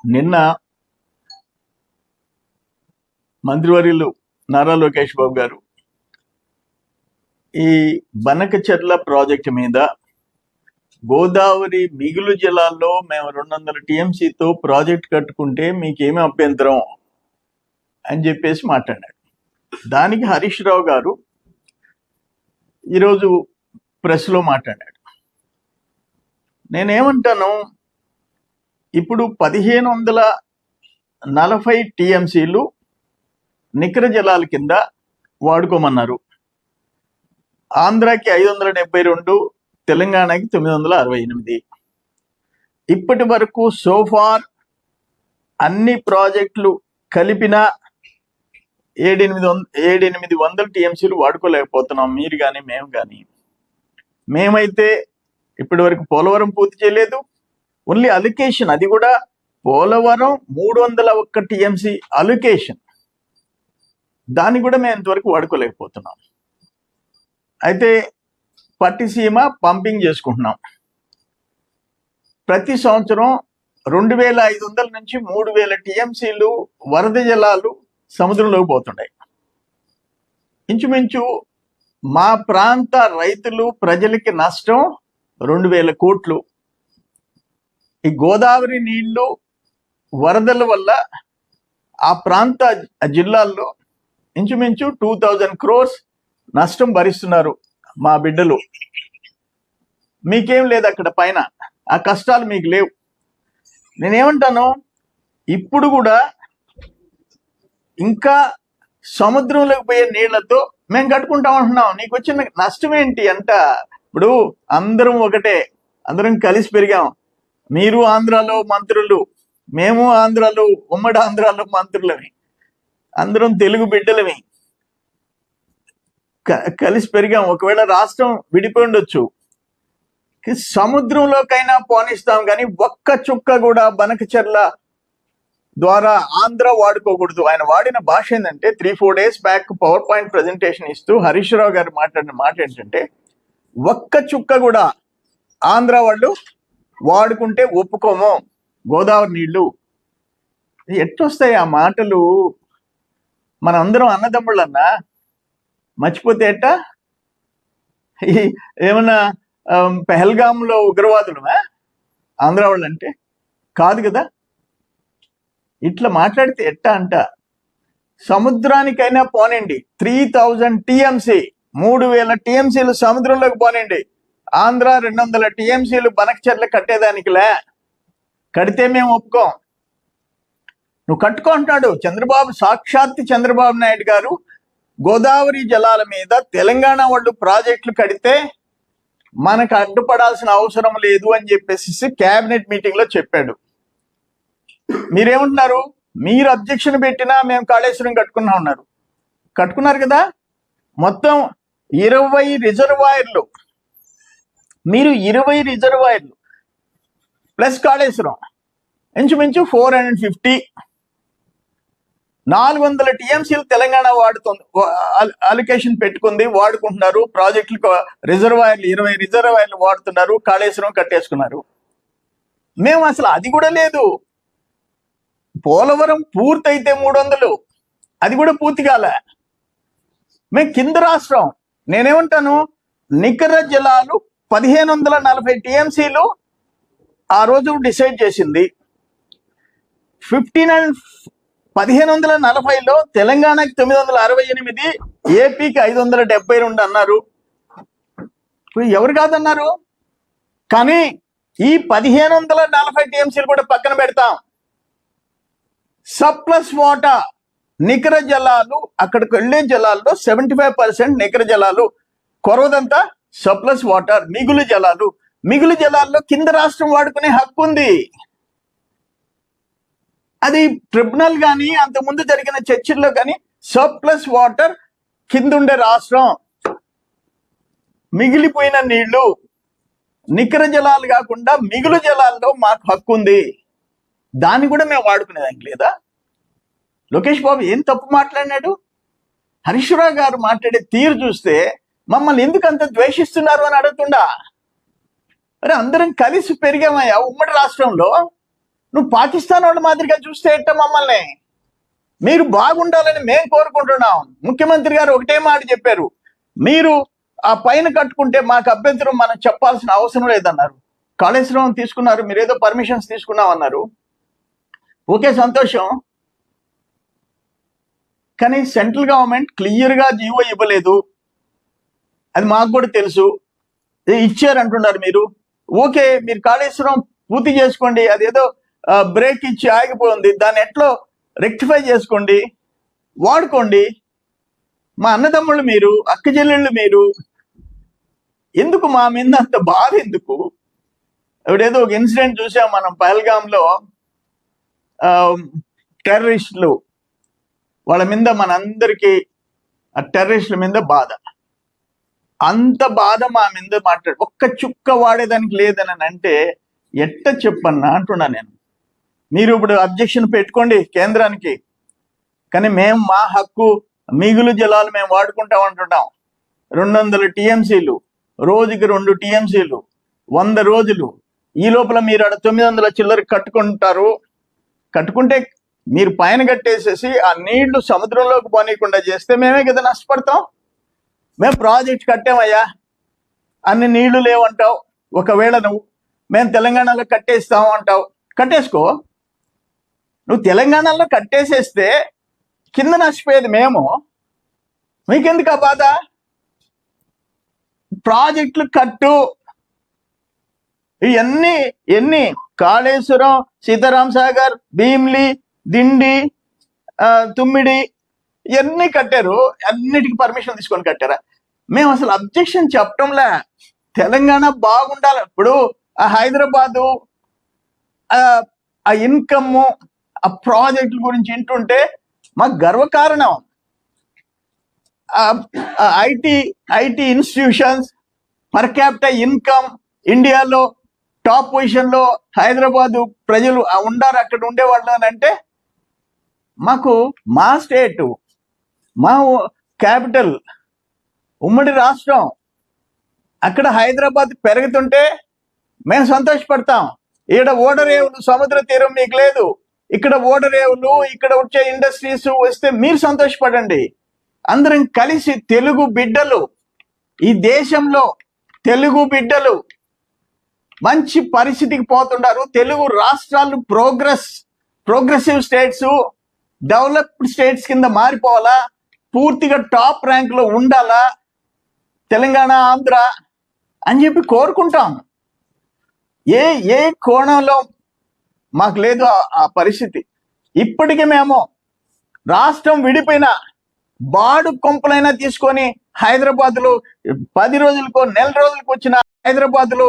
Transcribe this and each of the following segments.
నిన్న మంత్రివర్యులు నారా లోకేష్ బాబు గారు ఈ బనకచెర్ల ప్రాజెక్టు మీద గోదావరి మిగులు జలాల్లో మేము 200 టీఎంసీతో ప్రాజెక్ట్ కట్టుకుంటే మీకేమీ అభ్యంతరం అని చెప్పేసి మాట్లాడాడు. దానికి హరీష్ రావు గారు ఈరోజు ప్రెస్లో మాట్లాడాడు. నేనేమంటాను, ఇప్పుడు 1540 టీఎంసీలు నికర జలాల కింద వాడుకోమన్నారు. ఆంధ్రాకి 572, తెలంగాణకి 968. ఇప్పటి వరకు సోఫార్ అన్ని ప్రాజెక్టులు కలిపిన 700 టీఎంసీలు వాడుకోలేకపోతున్నాం. మీరు కానీ మేము కానీ. మేమైతే ఇప్పటి వరకు పోలవరం పూర్తి చేయలేదు. ఓన్లీ అలొకేషన్, అది కూడా పోలవరం 301 టీఎంసీ అలొకేషన్, దాన్ని కూడా మేము ఇంతవరకు వాడుకోలేకపోతున్నాం. అయితే పట్టిసీమ పంపింగ్ చేసుకుంటున్నాం. ప్రతి సంవత్సరం 2500 నుంచి 3000 టీఎంసీలు వరద జలాలు సముద్రంలోకి పోతున్నాయి. ఇంచుమించు మా ప్రాంత రైతులు ప్రజలకి నష్టం 2000 కోట్లు. ఈ గోదావరి నీళ్లు వరదల వల్ల ఆ ప్రాంత జిల్లాల్లో ఇంచుమించు 2000 crores నష్టం భరిస్తున్నారు మా బిడ్డలు. మీకేం లేదు అక్కడ పైన, ఆ కష్టాలు మీకు లేవు. నేనేమంటాను, ఇప్పుడు కూడా ఇంకా సముద్రంలోకి పోయే నీళ్లతో మేము కట్టుకుంటాం అంటున్నాం. నీకు వచ్చిన నష్టం ఏంటి అంట? ఇప్పుడు అందరం ఒకటే, అందరం కలిసి పెరిగాం. మీరు ఆంధ్రాలో మంత్రులు, మేము ఆంధ్రాలో, ఉమ్మడి ఆంధ్రాలో మంత్రులమి, అందరం తెలుగు బిడ్డలమి, కలిసి పెరిగాం. ఒకవేళ రాష్ట్రం విడిపోయి ఉండొచ్చు, సముద్రంలోకైనా పోనిస్తాం, కానీ ఒక్క చుక్క కూడా బనకచెర్ల ద్వారా ఆంధ్ర వాడుకోకూడదు. ఆయన వాడిన భాష ఏంటంటే, 3-4 days back power point presentation ఇస్తూ హరీష్ రావు గారు మాట్లాడిన మాట ఏంటంటే, ఒక్క చుక్క కూడా ఆంధ్ర వాళ్ళు వాడుకుంటే ఒప్పుకోము గోదావరి నీళ్లు. ఎట్టొస్తాయి ఆ మాటలు? మనందరం అన్నదమ్ముళ్ళన్నా, మర్చిపోతే ఎట్ట? ఏమన్నా పెహల్గాంలో ఉగ్రవాదులమా ఆంధ్ర వాళ్ళు అంటే? కాదు కదా. ఇట్లా మాట్లాడితే ఎట్టా అంట? సముద్రానికైనా పోనండి, 3000 టీఎంసీ, 3000 టీఎంసీలు సముద్రంలోకి పోనండి. ఆంధ్ర 200 టీఎంసీలు బనకచెర్ల కట్టేదానికిలే, కడితే మేము ఒప్పుకోం. నువ్వు కట్టుకో అంటున్నాడు చంద్రబాబు. సాక్షాత్ చంద్రబాబు నాయుడు గారు గోదావరి జలాల మీద తెలంగాణ వాళ్ళు ప్రాజెక్టులు కడితే మనకు అడ్డుపడాల్సిన అవసరం లేదు అని చెప్పేసి క్యాబినెట్ మీటింగ్ లో చెప్పాడు. మీరేమంటున్నారు? మీరు అబ్జెక్షన్ పెట్టినా మేము కాళేశ్వరం కట్టుకున్నా ఉన్నారు. కట్టుకున్నారు కదా. మొత్తం 20 రిజర్వాయర్లు, మీరు 20 రిజర్వాయర్లు ప్లస్ కాళేశ్వరం ఇంచుమించు 450, 400 టీఎంసీలు తెలంగాణ వాడుతుంది, అలొకేషన్ పెట్టుకుంది, వాడుకుంటున్నారు. ప్రాజెక్టులు రిజర్వాయర్లు 20 రిజర్వాయర్లు వాడుతున్నారు, కాళేశ్వరం కట్టేసుకున్నారు. మేము అసలు అది కూడా లేదు. పోలవరం పూర్తయితే 300, అది కూడా పూర్తి కాలే. మేము కింద రాష్ట్రం. నేనేమంటాను, నికర జలాలు 1540 టీఎంసీలు ఆ రోజు డిసైడ్ చేసింది. 1540లో తెలంగాణకి 968, ఏపీకి 572 అన్నారు. ఎవరు కాదన్నారు? కానీ ఈ 1540 టీఎంసీలు కూడా పక్కన పెడతాం. సప్లస్ వాటర్, నికర జలాలు, అక్కడికి వెళ్ళే జలాల్లో 75% నికర జలాలు, కొరవదంతా సప్లస్ వాటర్, మిగులు జలాలు. మిగులు జలాల్లో కింద రాష్ట్రం వాడుకునే హక్కు ఉంది. అది ట్రిబ్యునల్ కానీ అంతకుముందు జరిగిన చర్చల్లో కానీ సర్ప్లస్ వాటర్ కింద ఉండే రాష్ట్రం, మిగిలిపోయిన నీళ్లు నికర జలాలు కాకుండా మిగులు జలాల్లో మాకు హక్కు ఉంది. దాన్ని కూడా మేము వాడుకునేదానికి లేదా? లోకేష్ బాబు ఏం తప్పు మాట్లాడినాడు? హరీష్ రావు గారు మాట్లాడే తీరు చూస్తే మమ్మల్ని ఎందుకు అంత ద్వేషిస్తున్నారు అని అడుగుతుండా? అరే అందరం కలిసి పెరిగామయ్యా ఉమ్మడి రాష్ట్రంలో. నువ్వు పాకిస్తాన్ వాళ్ళ మాదిరిగా చూస్తే ఎట్ట మమ్మల్ని? మీరు బాగుండాలని మేము కోరుకుంటున్నాం. ముఖ్యమంత్రి గారు ఒకటే మాట చెప్పారు, మీరు ఆ పైన కట్టుకుంటే మాకు అభ్యంతరం, మనం చెప్పాల్సిన అవసరం లేదన్నారు. కాళేశ్వరం తీసుకున్నారు, మీరేదో పర్మిషన్స్ తీసుకున్నామన్నారు, ఓకే సంతోషం. కానీ సెంట్రల్ గవర్నమెంట్ క్లియర్గా జీవో ఇవ్వలేదు, అది మాకు కూడా తెలుసు. ఇచ్చారంటున్నారు మీరు, ఓకే మీరు కాళేశ్వరం పూర్తి చేసుకోండి, అదేదో బ్రేక్ ఇచ్చి ఆగిపోయింది, దాన్ని ఎట్లో రెక్టిఫై చేసుకోండి, వాడుకోండి. మా అన్నదమ్ముళ్ళు మీరు, అక్క చెల్లెళ్ళు మీరు, ఎందుకు మా మీద అంత బాధ ఎందుకు? ఇప్పుడేదో ఒక ఇన్సిడెంట్ చూసాం మనం పహల్గామ్లో, టెర్రరిస్టులు వాళ్ళ మీద, మనందరికీ ఆ టెర్రరిస్టుల మీద బాధ, అంత బాధ మా మీద మాట్లాడు, ఒక్క చుక్క వాడేదానికి లేదని అంటే ఎట్ట చెప్పన్నా అంటున్నా నేను. మీరు ఇప్పుడు అబ్జెక్షన్ పెట్టుకోండి కేంద్రానికి, కానీ మేము మా హక్కు మిగులు జలాలు మేము వాడుకుంటాం అంటున్నాం. 200 టీఎంసీలు, రోజుకి 2 టీఎంసీలు, 100 రోజులు. ఈ లోపల మీరు ఆడ 900 చిల్లర కట్టుకుంటారు. కట్టుకుంటే మీరు పైన కట్టేసేసి ఆ నీళ్లు సముద్రంలోకి పోనీయకుండా చేస్తే మేమే కదా నష్టపడతాం. మేము ప్రాజెక్ట్ కట్టామయ్యా, అన్ని నీళ్లు లేవంటావు. ఒకవేళ నువ్వు మేము తెలంగాణలో కట్టేస్తాం అంటావు, కట్టేసుకో. నువ్వు తెలంగాణలో కట్టేసేస్తే కింద నష్టపోయేది మేము, మీకెందుకు ఆ బాధ? ప్రాజెక్టులు కట్టు. ఇవన్నీ ఎన్ని? కాళేశ్వరం, సీతారాం సాగర్, భీమ్లీ, దిండి, తుమ్మిడి, ఇవన్నీ కట్టారు. అన్నిటికీ పర్మిషన్ తీసుకొని కట్టారా? మేము అసలు అబ్జెక్షన్ చెప్పడంలే. తెలంగాణ బాగుండాలి. ఇప్పుడు ఆ హైదరాబాదు ఆ ఇన్కమ్, ఆ ప్రాజెక్టుల గురించి వింటుంటే మాకు గర్వకారణం. IT institutions, per capital income ఇండియాలో టాప్ పొజిషన్లో హైదరాబాదు ప్రజలు ఉండారు, అక్కడ ఉండేవాళ్ళు అని అంటే మాకు మా స్టేటు, మా క్యాపిటల్, ఉమ్మడి రాష్ట్రం, అక్కడ హైదరాబాద్ పెరుగుతుంటే మేము సంతోషపడతాం. ఇక్కడ ఓడరేవులు, సముద్ర తీరం మీకు లేదు, ఇక్కడ ఓడరేవులు, ఇక్కడ వచ్చే ఇండస్ట్రీస్ వస్తే మీరు సంతోషపడండి. అందరం కలిసి తెలుగు బిడ్డలు, ఈ దేశంలో తెలుగు బిడ్డలు మంచి పరిస్థితికి పోతున్నారు. తెలుగు రాష్ట్రాలు ప్రోగ్రెసివ్ స్టేట్స్, డెవలప్డ్ స్టేట్స్ కింద మారిపోవాలా, పూర్తిగా టాప్ ర్యాంక్లో ఉండాలా తెలంగాణ, ఆంధ్ర అని చెప్పి కోరుకుంటాం. ఏ కోణంలో మాకు లేదు ఆ పరిస్థితి. ఇప్పటికీ మేము రాష్ట్రం విడిపోయిన బాడు కొంపలైనా తీసుకొని హైదరాబాద్లో 10 రోజులకో నెల రోజులకు వచ్చిన, హైదరాబాద్లో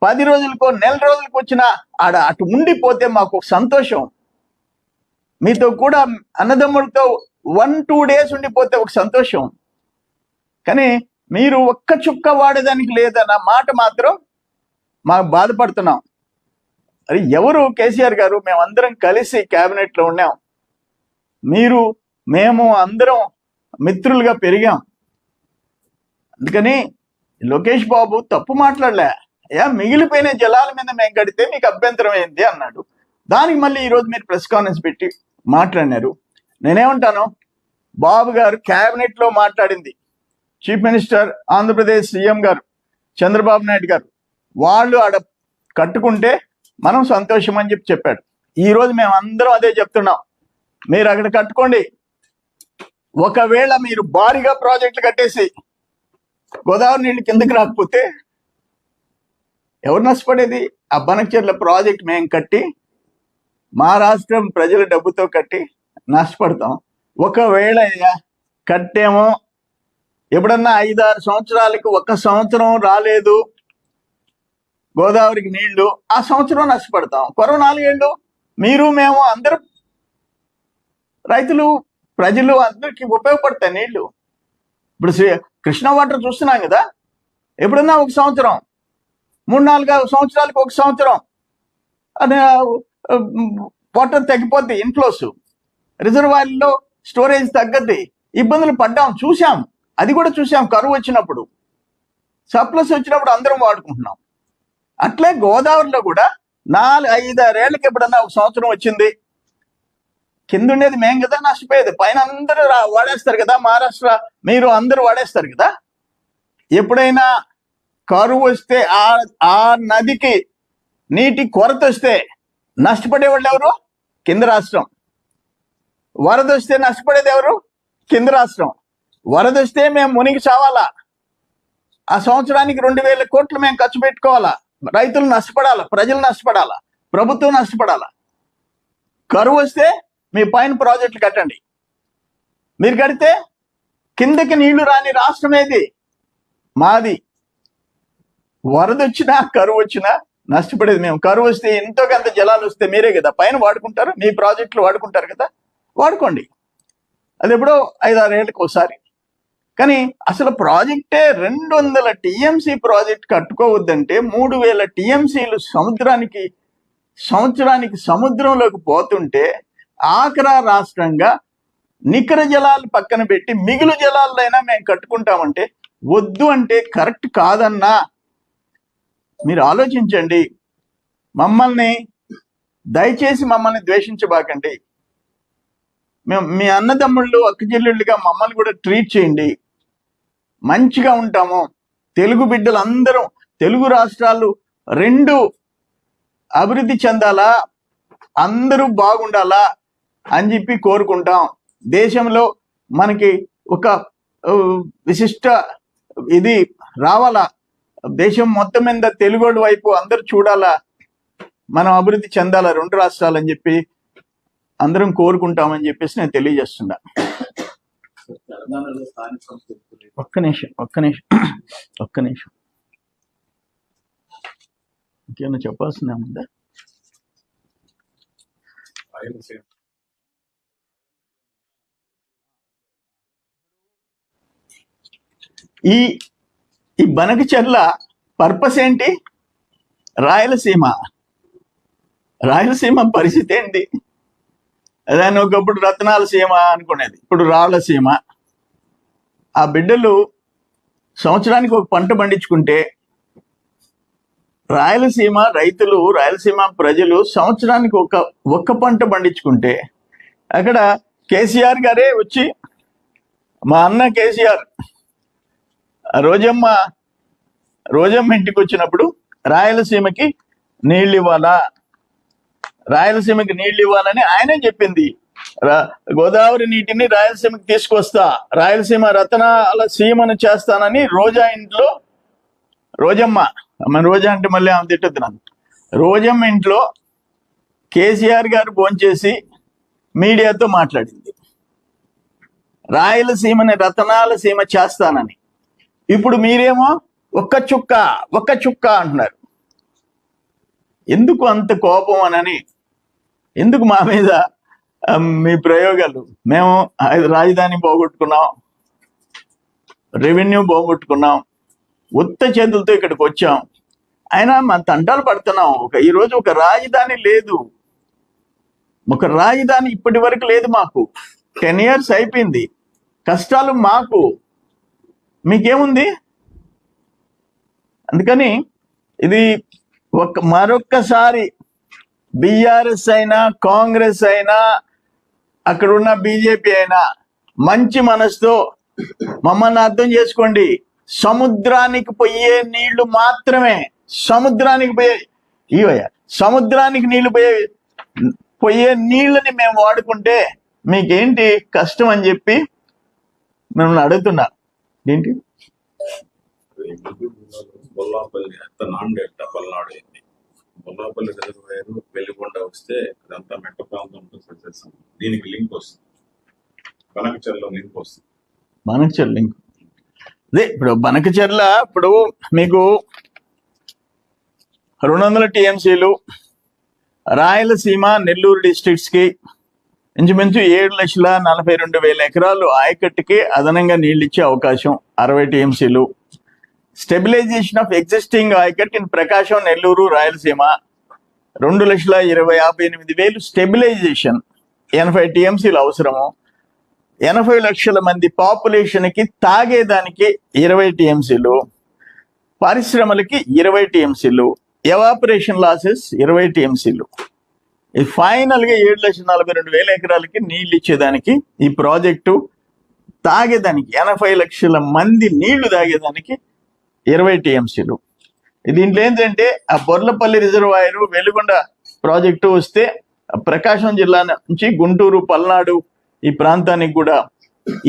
10 రోజులకో నెల రోజులకు వచ్చిన ఆడ అటు ఉండిపోతే మాకు సంతోషం. మీతో కూడా అన్నదమ్ములతో 1-2 డేస్ ఉండిపోతే ఒక సంతోషం. కానీ మీరు ఒక్క చుక్క వాడేదానికి లేదన్న మాట మాత్రం మాకు బాధపడుతున్నాం. అది ఎవరు? కేసీఆర్ గారు, మేమందరం కలిసి క్యాబినెట్లో ఉన్నాం. మేము అందరం మిత్రులుగా పెరిగాం. అందుకని లోకేష్ బాబు తప్పు మాట్లాడలే. మిగిలిపోయిన జలాల మీద మేము కడితే మీకు అభ్యంతరం ఏంటి అన్నాడు. దానికి మళ్ళీ ఈరోజు మీరు ప్రెస్ కాన్ఫరెన్స్ పెట్టి మాట్లాడినారు. నేనేమంటాను, బాబు గారు క్యాబినెట్లో మాట్లాడింది, చీఫ్ మినిస్టర్ ఆంధ్రప్రదేశ్ సీఎం గారు చంద్రబాబు నాయుడు గారు, వాళ్ళు ఆడ కట్టుకుంటే మనం సంతోషం అని చెప్పాడు. ఈరోజు మేము అందరం అదే చెప్తున్నాం, మీరు అక్కడ కట్టుకోండి. ఒకవేళ మీరు భారీగా ప్రాజెక్టులు కట్టేసి గోదావరి నీళ్ళు కిందకి రాకపోతే ఎవరు నష్టపడేది? ఆ బనకచెర్ల ప్రాజెక్ట్ మేము కట్టి, మా రాష్ట్రం ప్రజల డబ్బుతో కట్టి నష్టపడతాం. ఒకవేళ కట్టేమో ఎప్పుడన్నా 5-6 సంవత్సరాలకు 1 సంవత్సరం రాలేదు గోదావరికి నీళ్లు, ఆ సంవత్సరం నష్టపడతాం. కొరవ 4 ఏళ్ళు మీరు మేము అందరం రైతులు, ప్రజలు అందరికి ఉపయోగపడతాయి నీళ్లు. ఇప్పుడు కృష్ణా వాటర్ చూస్తున్నాం కదా, ఎప్పుడన్నా 1 సంవత్సరం, 3-4 సంవత్సరాలకు 1 సంవత్సరం వాటర్ తగ్గిపోద్ది, ఇన్ఫ్లోస్, రిజర్వాయర్లో స్టోరేజ్ తగ్గద్ది, ఇబ్బందులు పడ్డాం, చూసాం. అది కూడా చూసాం. కరువు వచ్చినప్పుడు, సప్లస్ వచ్చినప్పుడు అందరం వాడుకుంటున్నాం. అట్లే గోదావరిలో కూడా ఐదారేళ్లకి ఎప్పుడన్నా ఒక సంవత్సరం వచ్చింది, కింద ఉండేది మేం కదా నష్టపోయేది, పైన అందరూ వాడేస్తారు కదా, మహారాష్ట్ర మీరు అందరూ వాడేస్తారు కదా. ఎప్పుడైనా కరువు వస్తే ఆ నదికి నీటి కొరత వస్తే నష్టపడేవాళ్ళు ఎవరు? కింద రాష్ట్రం. వరద వస్తే నష్టపడేది ఎవరు? కింద రాష్ట్రం. వరద వస్తే మేము మునిగి చావాలా, ఆ సంవత్సరానికి 2,000 కోట్లు మేము ఖర్చు పెట్టుకోవాలా, రైతులు నష్టపడాలా, ప్రజలు నష్టపడాలా, ప్రభుత్వం నష్టపడాలా. కరువు వస్తే మీ పైన ప్రాజెక్టులు కట్టండి, మీరు కడితే కిందకి నీళ్లు రాని రాష్ట్రం ఏది? మాది. వరద వచ్చినా కరువు వచ్చినా నష్టపడేది మేము. కరువు వస్తే ఎంతో కొంత జలాలు వస్తే మీరే కదా పైన వాడుకుంటారు, మీ ప్రాజెక్టులు వాడుకుంటారు కదా, వాడుకోండి. అది ఎప్పుడో 5-6 ఏళ్ళకి ఒకసారి. కానీ అసలు ప్రాజెక్టే 200 టీఎంసీ ప్రాజెక్ట్ కట్టుకోవద్దంటే 3,000 టీఎంసీలు సంవత్సరానికి సముద్రంలోకి పోతుంటే ఆఖరా రాష్ట్రంగా నికర జలాలు పక్కన పెట్టి మిగులు జలాలైనా మేము కట్టుకుంటామంటే వద్దు అంటే కరెక్ట్ కాదన్నా. మీరు ఆలోచించండి. దయచేసి మమ్మల్ని ద్వేషించబాకండి. మేము మీ అన్నదమ్ముళ్ళు అక్కచెల్లెళ్ళుగా మమ్మల్ని కూడా ట్రీట్ చేయండి, మంచిగా ఉంటాము. తెలుగు బిడ్డలు అందరం, తెలుగు రాష్ట్రాలు 2 అభివృద్ధి చెందాలా, అందరూ బాగుండాలా అని చెప్పి కోరుకుంటాం. దేశంలో మనకి ఒక విశిష్ట ఇది రావాలా, దేశం మొత్తం మీద తెలుగోడు వైపు అందరూ చూడాలా, మనం అభివృద్ధి చెందాలా 2 రాష్ట్రాలని చెప్పి అందరం కోరుకుంటామని చెప్పేసి నేను తెలియజేస్తున్నా. ఒక్క నిమిషం ఇంకేమైనా చెప్పాల్సిందే ఉందా? ఈ బనకచెర్ల పర్పస్ ఏంటి? రాయలసీమ పరిస్థితి ఏంటి? దాన్ని ఒకప్పుడు రత్నాల సీమ అనుకునేది, ఇప్పుడు రాళ్లసీమ. ఆ బిడ్డలు సంవత్సరానికి ఒక పంట పండించుకుంటే రాయలసీమ ప్రజలు సంవత్సరానికి ఒక్క పంట పండించుకుంటే అక్కడ కేసీఆర్ గారే వచ్చి, మా అన్న కేసీఆర్ రోజమ్మ ఇంటికి వచ్చినప్పుడు రాయలసీమకి నీళ్ళు ఇవ్వాలని ఆయనే చెప్పింది. గోదావరి నీటిని రాయలసీమకి తీసుకొస్తా, రాయలసీమ రతనాల సీమను చేస్తానని రోజమ్మ రోజా అంటే మళ్ళీ ఆమె తిట్టద్దు నాకు, రోజమ్మ ఇంట్లో కేసీఆర్ గారు భోంచేసి మీడియాతో మాట్లాడింది, రాయలసీమని రతనాల సీమ చేస్తానని. ఇప్పుడు మీరేమో ఒక్క చుక్క అంటున్నారు. ఎందుకు అంత కోపం అనని? ఎందుకు మా మీద మీ ప్రయోగాలు? మేము రాజధాని పోగొట్టుకున్నాం, రెవెన్యూ పోగొట్టుకున్నాం, ఉత్త చేతులతో ఇక్కడికి వచ్చాం, అయినా మా తంటాలు పడుతున్నాం. ఈరోజు ఒక రాజధాని లేదు, ఇప్పటి వరకు లేదు. మాకు 10 years అయిపోయింది, కష్టాలు మాకు, మీకేముంది? అందుకని ఇది మరొక్కసారి బీఆర్ఎస్ అయినా కాంగ్రెస్ అయినా అక్కడున్న బీజేపీ అయినా మంచి మనసుతో మమ్మల్ని అర్థం చేసుకోండి. సముద్రానికి పోయే నీళ్లు మాత్రమే, సముద్రానికి పోయే నీళ్ళని మేము వాడుకుంటే మీకేంటి కష్టం అని చెప్పి మిమ్మల్ని అడుగుతున్నా. ఏంటి బొల్లాపల్లి రిజర్వాయర్ వెల్లికొండ వస్తే అదంతా మెట్ట ప్రాంతంతో సరిచేస్తాం. దీనికి లింక్ వస్తుంది, బనకచెర్ల లింక్ వస్తుంది. బనకచెర్ల లింక్ అదే ఇప్పుడు బనకచెర్ల ఇప్పుడు మీకు 200 టీఎంసీలు రాయలసీమ నెల్లూరు డిస్ట్రిక్ట్స్ కి ఇంచుమించు 7,42,000 ఎకరాలు ఆయకట్టుకి అదనంగా నీళ్ళు ఇచ్చే అవకాశం 60 టీఎంసీలు. Stabilisation of existing ayacut in Prakasam, Nellore, Rayalaseema 2,58,000 stabilisation. 80 టీఎంసీలు అవసరము. 80 లక్షల మంది పాపులేషన్కి తాగేదానికి 20 టీఎంసీలు, పరిశ్రమలకి 20 టీఎంసీలు, ఎవాపరేషన్ లాసెస్ 20 టీఎంసీలు. ఇది ఫైనల్గా 7,42,000 ఎకరాలకి నీళ్ళు ఇచ్చేదానికి ఈ ప్రాజెక్టు తాగేదానికి 80 లక్షల మంది నీళ్లు తాగేదానికి 20 టీఎంసీలు. దీంట్లో ఏంటంటే ఆ బొర్లపల్లి రిజర్వాయర్ వెలుగొండ ప్రాజెక్టు వస్తే ప్రకాశం జిల్లా నుంచి గుంటూరు పల్నాడు ఈ ప్రాంతానికి కూడా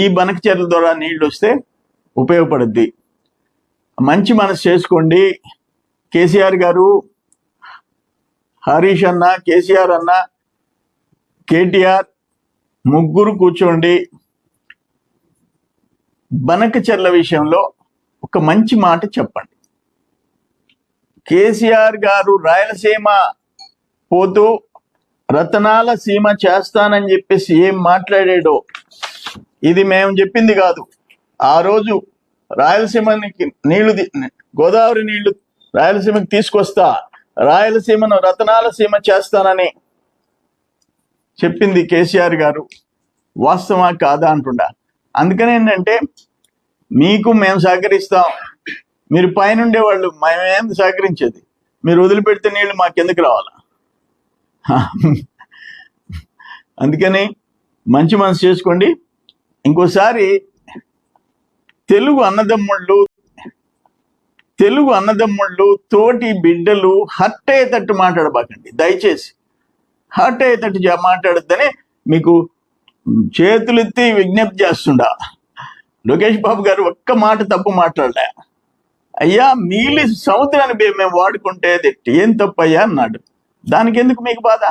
ఈ బనకచెర్ల ద్వారా నీళ్లు వస్తే ఉపయోగపడుద్ది. మంచి మనసు చేసుకోండి. కేసీఆర్ గారు, హరీష్ అన్న, కేసీఆర్ అన్న, కేటీఆర్ ముగ్గురు కూర్చోండి. బనకచెర్ల విషయంలో ఒక మంచి మాట చెప్పండి. కేసీఆర్ గారు రాయలసీమ పోతూ రతనాల సీమ చేస్తానని చెప్పేసి ఏం మాట్లాడాడో ఇది మేము చెప్పింది కాదు. ఆ రోజు రాయలసీమకి నీళ్లు, గోదావరి నీళ్లు రాయలసీమకి తీసుకొస్తా, రాయలసీమను రతనాల సీమ చేస్తానని చెప్పింది కేసీఆర్ గారు. వాస్తవా కాదా అంటుండా. అందుకని ఏంటంటే మీకు మేము సహకరిస్తాం, మీరు పైన ఉండేవాళ్ళు మేమేం సహకరించేది, మీరు వదిలిపెడితే నీళ్ళు మాకెందుకు రావాలా? అందుకని మంచి మనసు చేసుకోండి. ఇంకోసారి తెలుగు అన్నదమ్ముళ్ళు తోటి బిడ్డలు హర్ట్ అయ్యేటట్టు మాట్లాడబాకండి దయచేసి. హర్ట్ అయ్యేటట్టు మాట్లాడద్దని మీకు చేతులెత్తి విజ్ఞప్తి చేస్తుండా. లోకేష్ బాబు గారు ఒక్క మాట తప్పు మాట్లాడలే. అయ్యా నీళ్ళు సముద్రాన్ని మేము వాడుకుంటే ఏం తప్పు అయ్యా అన్నాడు. దానికి ఎందుకు మీకు బాధ?